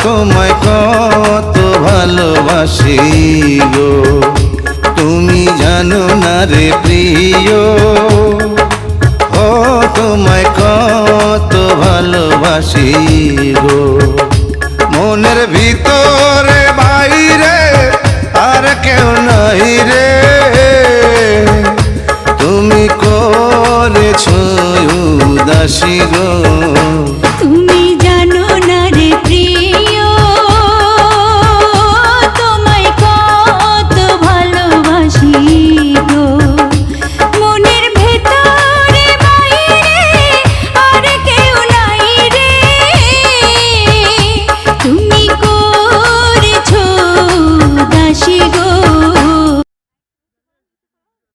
তোমায় কত ভালোবাসি গো, তুমি জানো না রে প্রিয়। ও তোমায় কত ভালোবাসি গো, মনের ভিতরে বাইরে আর কেউ নাই রে। তুমি করেছো উদাসী গো,